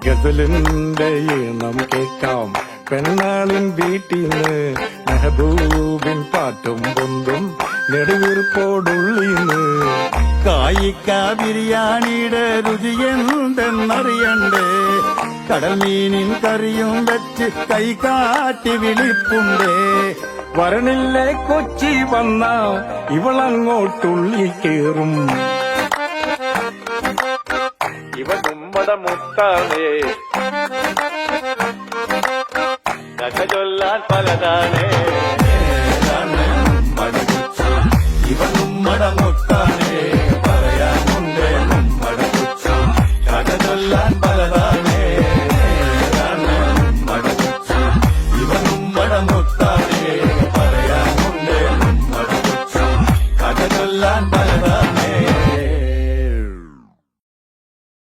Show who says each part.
Speaker 1: ഗസലിന്റെ ഈണം കേൾക്കാം പെണ്ണാളിൻ വീട്ടിന്ന് മെഹബൂബിൻ പാട്ടും പൊന്തും നെടുവീർപ്പോടുള്ളീന്ന്.
Speaker 2: കായിക്ക ബിരിയാണിയുടെ രുചി എന്തെന്നറിയണ്ടേ, കടൽ മീനിൻ കറിയും വെച്ച് കൈകാട്ടി വിളിപ്പുണ്ടേ.
Speaker 1: വരണില്ലേ കൊച്ചി വന്ന ഇവളങ്ങോട്ടുള്ളിൽ കേറും.
Speaker 3: ഇവ തുമ്പട മുത്താണേ, കഥ ചൊല്ലാൻ പലതാണേ.
Speaker 2: ഇവ നമ്മട മുട്ട